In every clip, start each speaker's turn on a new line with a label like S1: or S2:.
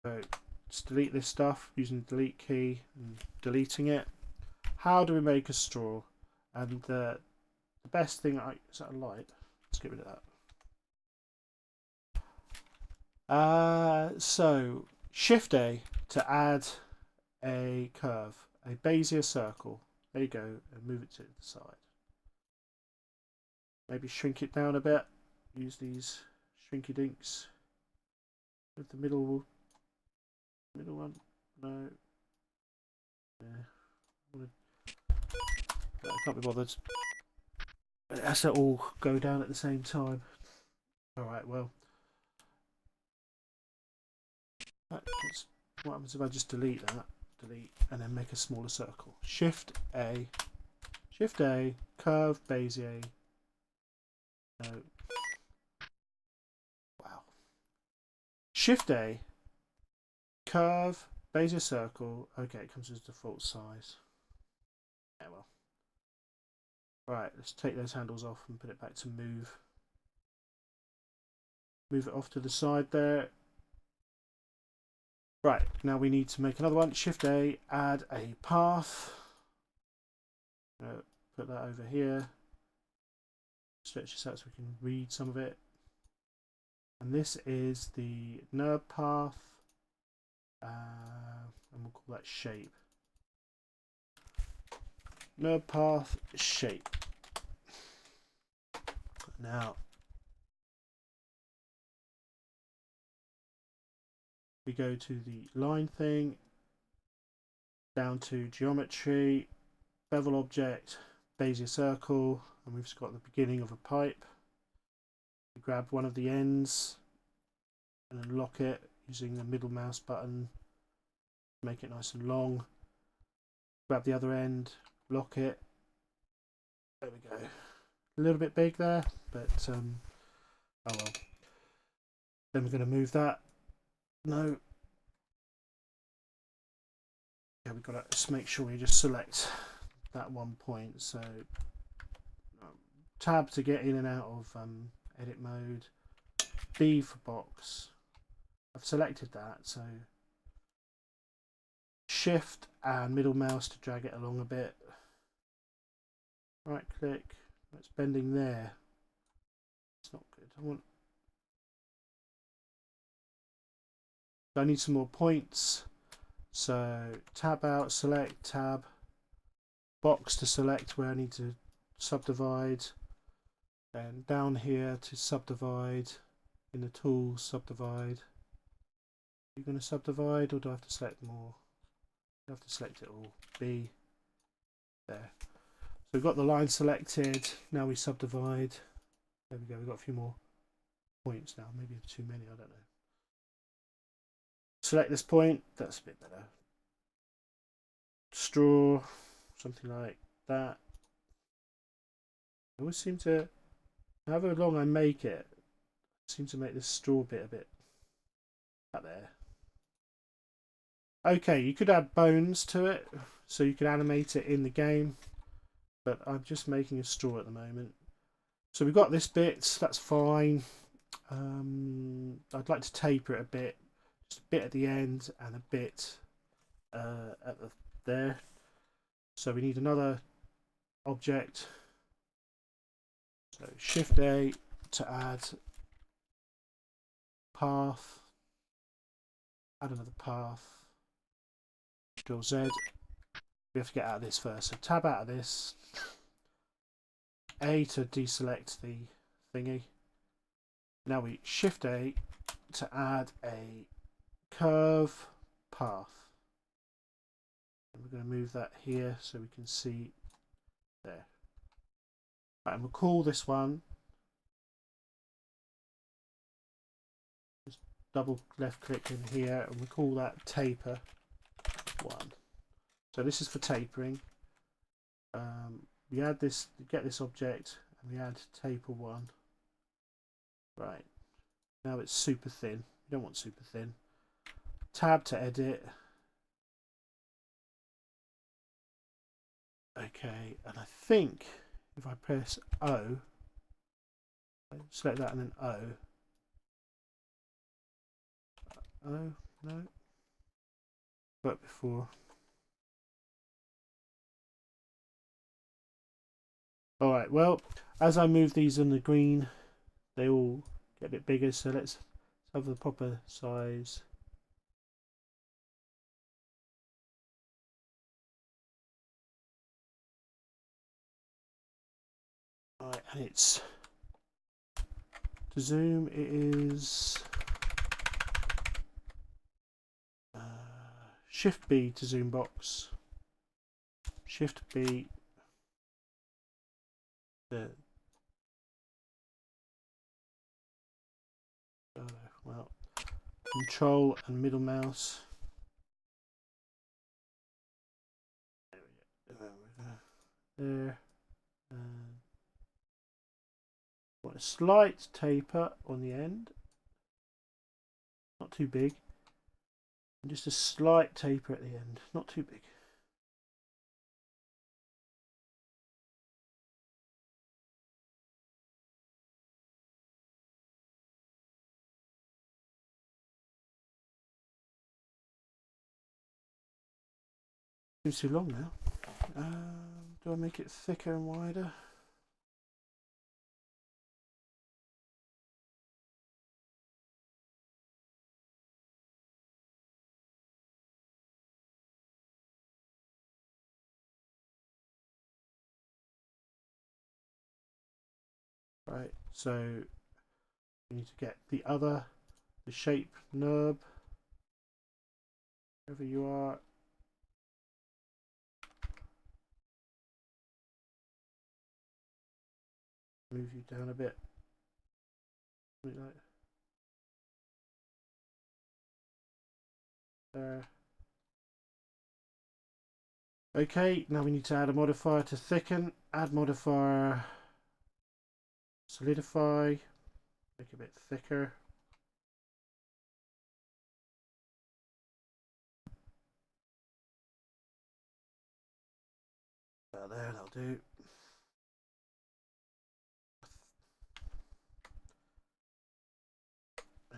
S1: So just delete this stuff using the delete key and deleting it. How do we make a straw? And the best thing, is that a light? Let's get rid of that. So Shift A to add a curve, a bezier circle. There you go, and move it to the side. Maybe shrink it down a bit. Use these shrinky dinks. With the middle one. No. Yeah. I can't be bothered. It has to all go down at the same time. Alright, well. What happens if I just delete that? Delete and then make a smaller circle. Shift A, curve, bezier. No. Wow. Shift A, curve, bezier circle. Okay, it comes as default size. Yeah, well. Right, let's take those handles off and put it back to move. Move it off to the side there. Right, now we need to make another one. Shift A, add a path. Put that over here. Stretch this out so we can read some of it. And this is the nerd path. And we'll call that shape. Nerd path shape. Now we go to the line thing, down to geometry, bevel object, bezier circle, and we've got the beginning of a pipe. We grab one of the ends and then lock it using the middle mouse button, make it nice and long. Grab the other end, lock it. There we go. A little bit big there, but oh well. Then we're going to move that. No. Yeah, we've got to make sure we just select that one point. So tab to get in and out of edit mode. B for box. I've selected that, so shift and middle mouse to drag it along a bit. Right click. It's bending there. It's not good. I need some more points. So tab out, select, tab, box to select where I need to subdivide, then down here to subdivide, in the tools, subdivide. Are you going to subdivide or do I have to select more? I have to select it all. B. There. So we've got the line selected. Now we subdivide. There we go. We've got a few more points now. Maybe too many. I don't know. Select this point. That's a bit better. Straw. Something like that. I always seem to, however long I make it, I seem to make this straw bit a bit out there. Okay, you could add bones to it, so you could animate it in the game, but I'm just making a straw at the moment. So we've got this bit, that's fine. I'd like to taper it a bit, just a bit at the end and a bit there. So we need another object. So Shift A to add path, add another path. Control Z. We have to get out of this first. So tab out of this. A to deselect the thingy. Now we Shift A to add a curve path. And we're going to move that here so we can see there. Right, and we'll call this one. Just double left click in here and we'll call that taper 1. So this is for tapering. We add this, get this object, and we add taper 1. Right. Now it's super thin. You don't want super thin. Tab to edit. Okay, and I think if I press O, select that and then O. No. But before. Alright, well, as I move these on the green, they all get a bit bigger, so let's have the proper size. Alright, and it's to zoom, it is Shift B to zoom box. Shift B. Well, Control and middle mouse. There. And want a slight taper on the end. Not too big. And just a slight taper at the end. Not too big. Seems too long now. Do I make it thicker and wider? Right, so we need to get the shape nub, wherever you are. Move you down a bit. Something like there. Okay, now we need to add a modifier to thicken. Add modifier, solidify, make it a bit thicker. About there, that'll do.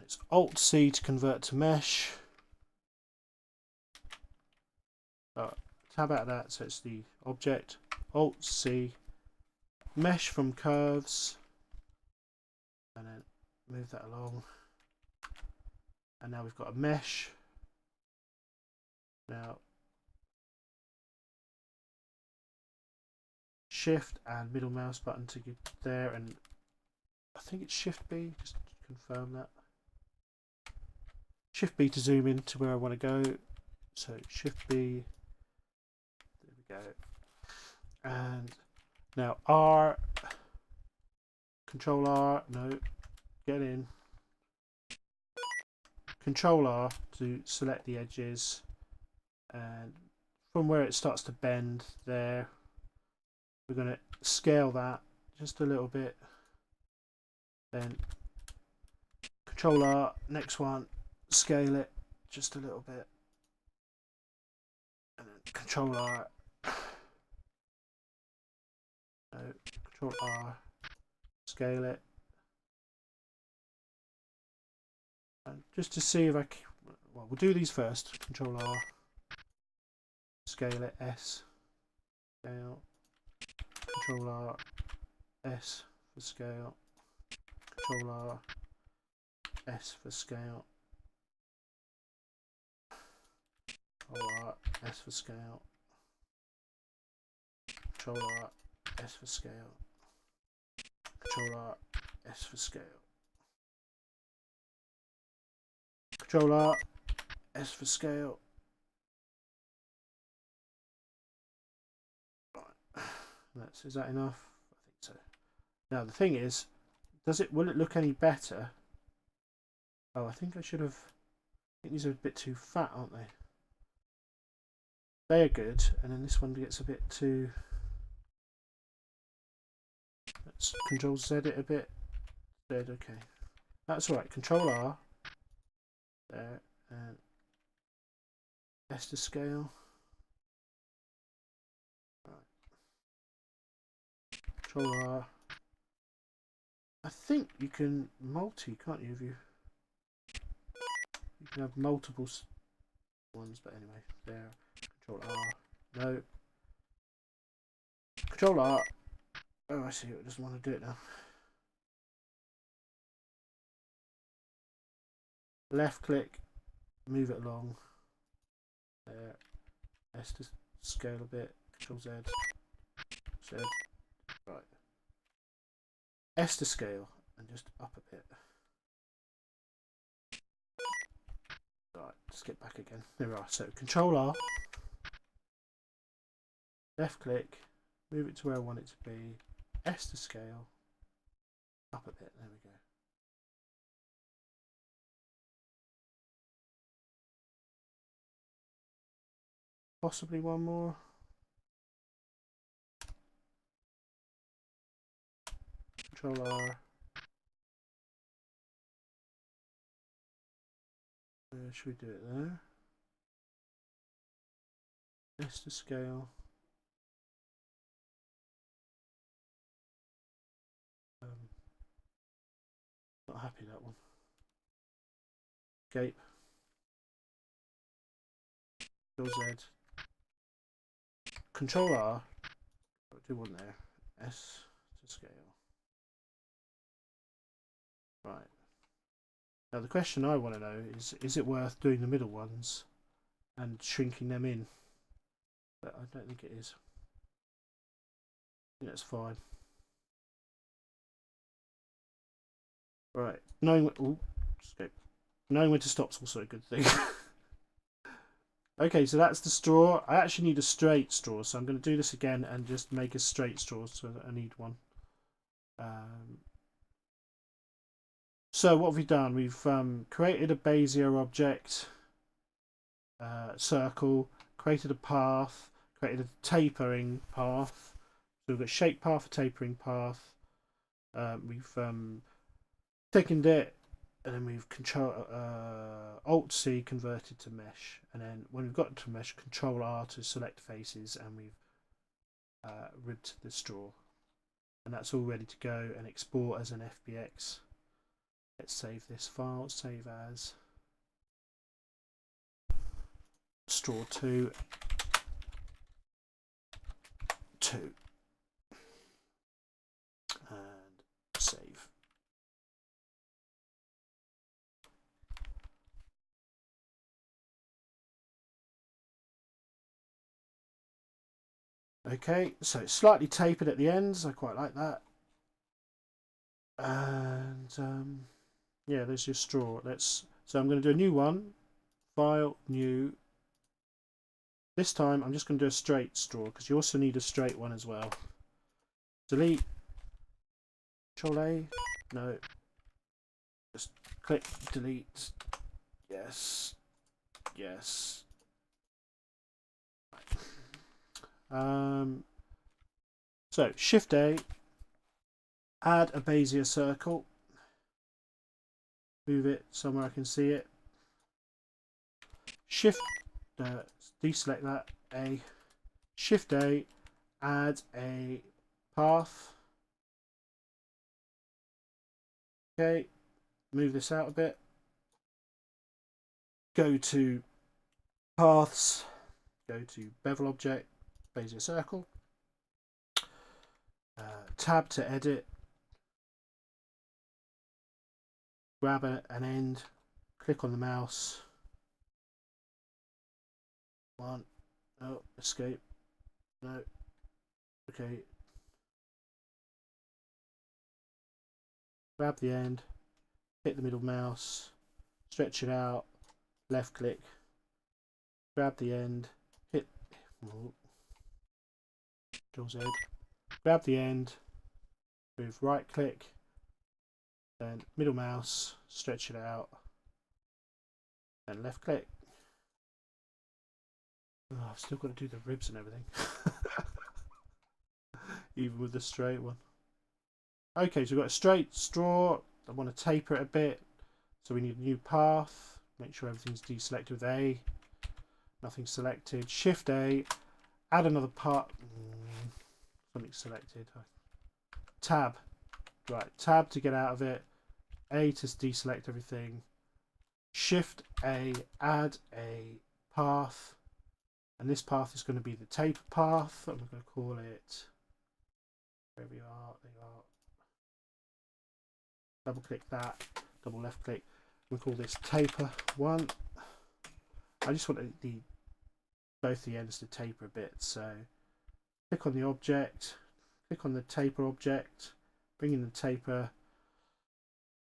S1: It's Alt C to convert to mesh. Tab out of that, so it's the object. Alt C, mesh from curves, and then move that along. And now we've got a mesh. Now Shift and middle mouse button to get there, and I think it's Shift B, just to confirm that. Shift B to zoom in to where I want to go. So Shift B, there we go. And now R, Control R, no, get in. Control R to select the edges, and from where it starts to bend there, we're going to scale that just a little bit. Then Control R, next one, scale it just a little bit, and then Control R, no, Control R, scale it, and just to see if I can, well, we'll do these first. Control R, scale it, S, scale, Control R, S for scale, Control R, S for scale, Control R, S for scale, Control R, S for scale, Control R, S for scale, Control R, S for scale. Is that enough? I think so. Now the thing is, will it look any better? Oh, I think I should have. I think these are a bit too fat, aren't they? They are good, and then this one gets a bit too. Let's Control Z it a bit. Dead, okay. That's alright. Control R. There, and S to scale. Control R. I think you can multi, can't you? You can have multiple ones, but anyway, there. Control R. No. Control R. Oh, I see. It doesn't want to do it now. Left click, move it along. There. S to scale a bit. Control Z. Z. Right. S to scale and just up a bit. Right, skip back again. There we are. So Control R. Left click, move it to where I want it to be. S to scale. Up a bit. There we go. Possibly one more. Control R. Should we do it there? S to scale. Not happy that one. Escape. Control Z. Control R. Do one there. S to scale. Right. Now the question I want to know is it worth doing the middle ones and shrinking them in? But I don't think it is. I think that's fine. Right. Knowing when to stop is also a good thing. Okay, so that's the straw. I actually need a straight straw, so I'm going to do this again and just make a straight straw, so I need one. So what have we done? We've created a bezier object, circle, created a path, created a tapering path. So we've got shape path, a tapering path. We've thickened it, and then we've Alt C converted to mesh, and then when we've got to mesh, Control R to select faces, and we've ribbed the straw, and that's all ready to go and export as an FBX. Let's save this file. Save as straw 2 and save. Okay, so it's slightly tapered at the ends. I quite like that. And yeah, there's your straw. So I'm going to do a new one. File, new. This time I'm just going to do a straight straw because you also need a straight one as well. Delete. Control A. No. Just click delete. Yes. Yes. So Shift A. Add a bezier circle. Move it somewhere I can see it. Shift, deselect that, A. Shift A, add a path. Okay, move this out a bit. Go to paths, go to bevel object, bezier circle. Tab to edit. Grab an end, click on the mouse. One, no, escape, no, okay. Grab the end, hit the middle mouse, stretch it out, left click, grab the end, hit, Control Z, grab the end, move right click, then middle mouse, stretch it out, and left click. Oh, I've still got to do the ribs and everything. Even with the straight one. Okay, so we've got a straight straw. I want to taper it a bit. So we need a new path. Make sure everything's deselected with A. Nothing selected. Shift A. Add another part. Something selected. Tab. Right, tab to get out of it. A to deselect everything. Shift A, add a path, and this path is going to be the taper path. I'm going to call it, wherever you are, there you are. Double click that, double left click. We'll call this taper 1. I just want both the ends to taper a bit, so click on the object, click on the taper object, bring in the taper.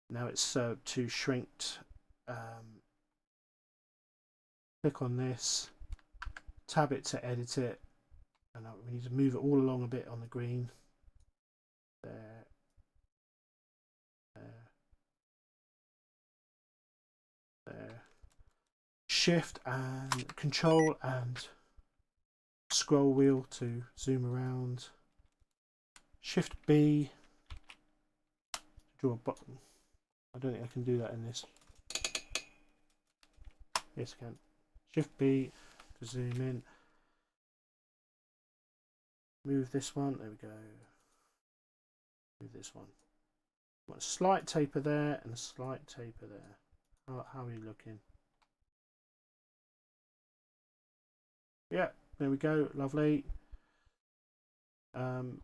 S1: Now it's to shrinked. Click on this, tab it to edit it, and we need to move it all along a bit on the green. There. There. Shift and Control and scroll wheel to zoom around. Shift B to draw a button. I don't think I can do that in this. Yes, I can. Shift B to zoom in. Move this one. There we go. Move this one. Want a slight taper there and a slight taper there. How are you looking? Yeah, there we go. Lovely. Okay.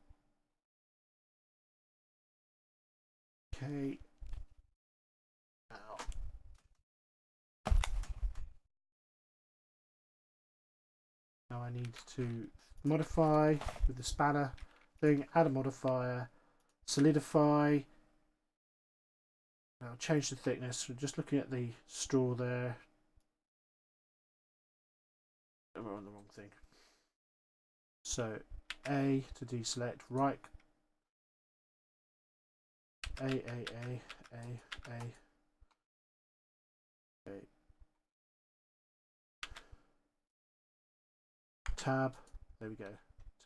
S1: Now I need to modify with the spanner thing, add a modifier, solidify. Now change the thickness. We're just looking at the straw there. We're on the wrong thing. So A to deselect, right. A. Tab. There we go.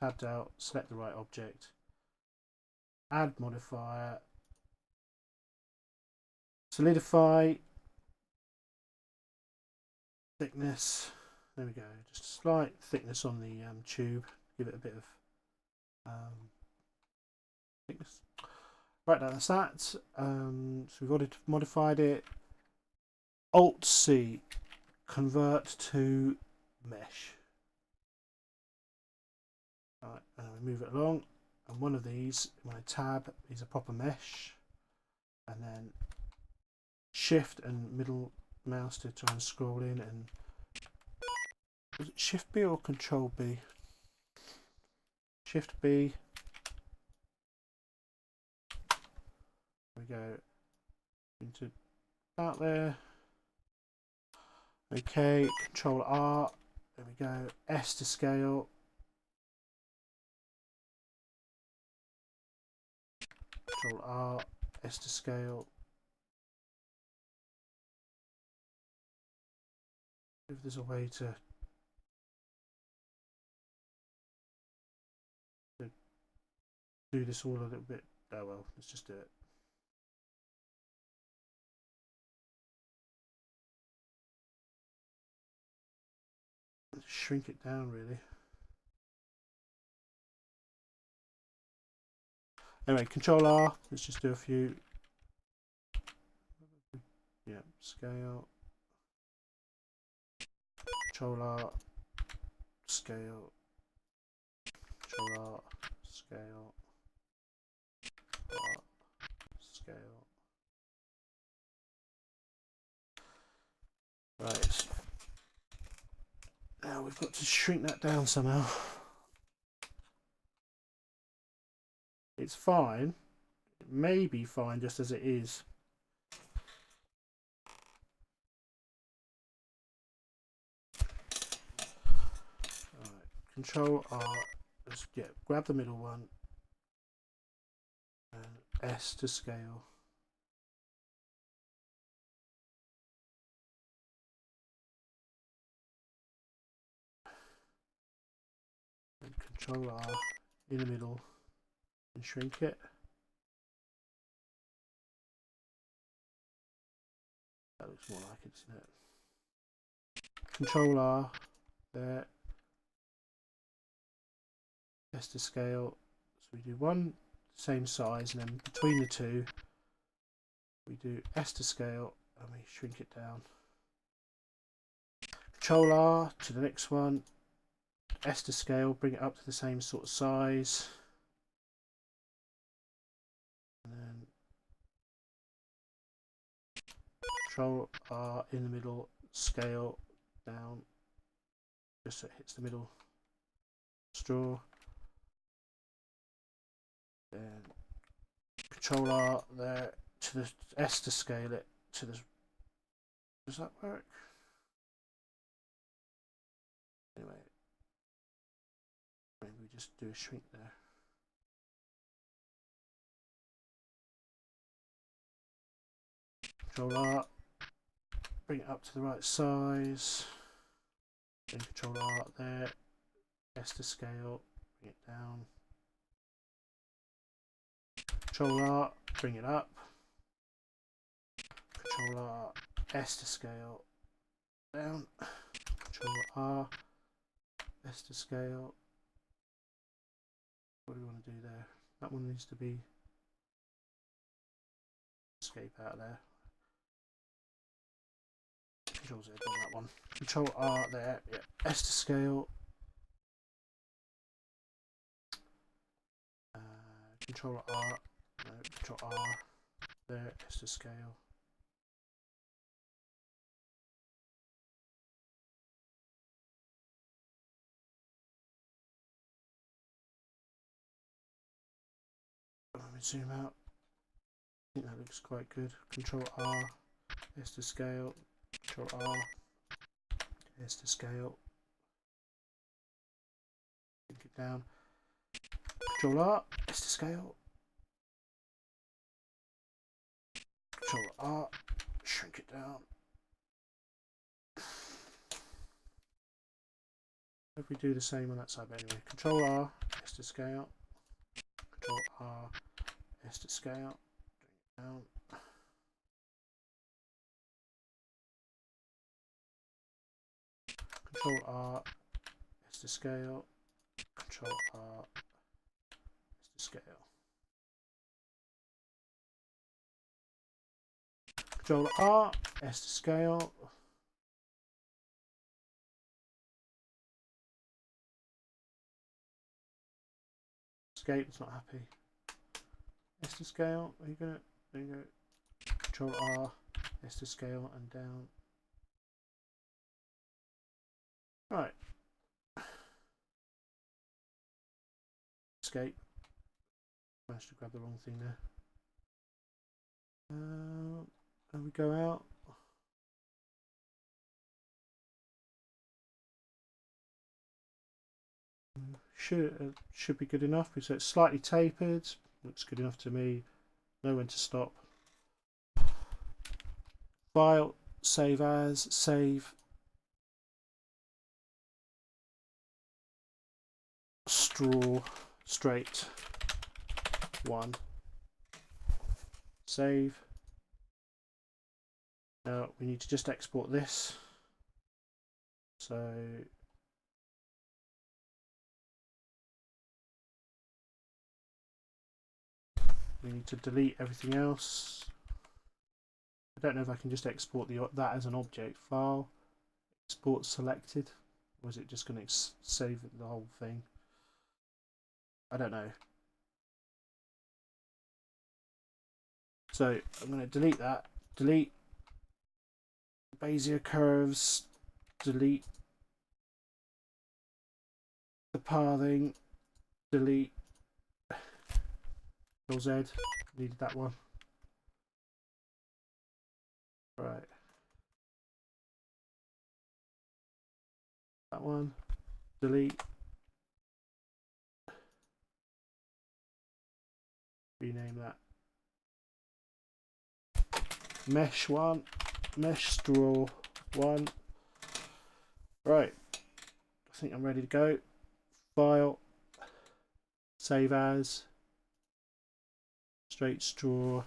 S1: Tabbed out. Select the right object. Add modifier. Solidify. Thickness. There we go. Just a slight thickness on the tube. Give it a bit of thickness. Right, now that's that. So we've already modified it. Alt C, convert to mesh. Right, and we move it along. And one of these, when I tab, is a proper mesh. And then Shift and middle mouse to try and scroll in. And was it Shift B or Control B? Shift B. There we go into that there. Okay, Control R. There we go. S to scale. Control R. S to scale. If there's a way to do this all a little bit. Oh well, let's just do it. Let's shrink it down really. Anyway, Control R. Let's just do a few. Yeah, scale. Control R. Scale. Control R. Scale. R. Scale. Right. Now we've got to shrink that down somehow. It's fine. It may be fine just as it is. Right. Control R. Let's grab the middle one. And S to scale. And Control R in the middle and shrink it. That looks more like it, isn't it? Control R there. S to scale. So we do one same size, and then between the two we do S to scale and we shrink it down. Control R to the next one, S to scale, bring it up to the same sort of size, and then Control R in the middle, scale down just so it hits the middle straw. Then Control R there to the S to scale it to the. Does that work? Anyway, maybe we just do a shrink there. Control R, bring it up to the right size. Then Control R there, S to scale, bring it down. Control R, bring it up. Control R, S to scale, down. Control R, S to scale. What do we want to do there? That one needs to be escape out of there. Control Z on that one. Control R there, yeah. S to scale. Control R, no, Control R there, S to scale. Let me zoom out. I think that looks quite good. Control R, S to scale. Control R, S to scale. Shrink it down. Control R, S to scale. Control R, shrink it down. If we do the same on that side, but anyway. Control R, S to scale. Control R, S to scale. Bring it down. Control R, S to scale. Control R, S to scale. Control R, S to scale. Escape, it's not happy. S to scale, there you go. Control R, S to scale and down. Right. Escape. Managed to grab the wrong thing there. And we go out. Should be good enough. So it's slightly tapered. Looks good enough to me. Know when to stop. File, save as, save. Straw, straight. 1. Save. Now we need to just export this. So we need to delete everything else. I don't know if I can just export that as an object file. Export selected, or is it just going to save the whole thing? I don't know. So I'm going to delete that. Delete Bezier curves. Delete the pathing. Delete Z. Needed that one. Right. That one. Delete. Rename that. Mesh 1. Mesh straw 1. Right. I think I'm ready to go. File. Save as. Straight straw.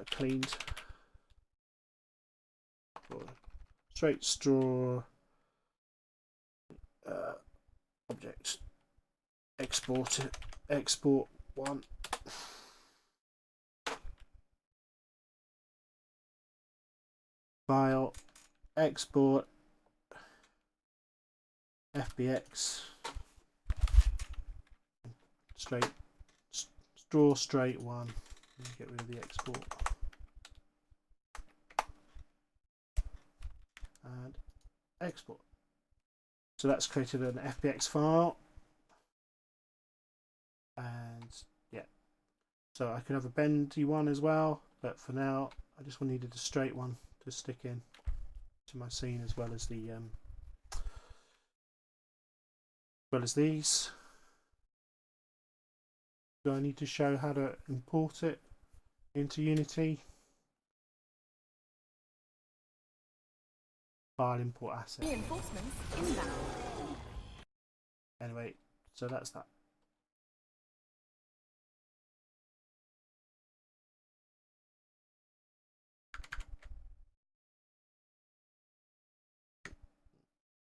S1: Cleaned. Straight straw. Object. Export it. Export 1. File. export FBX straight, draw straight one, and get rid of the export, and export. So that's created an FBX file, and yeah, so I could have a bendy one as well, but for now I just needed a straight one to stick in to my scene, as well as the these. Do I need to show how to import it into Unity? File, import asset.
S2: Reinforcements inbound.
S1: Anyway, so that's that.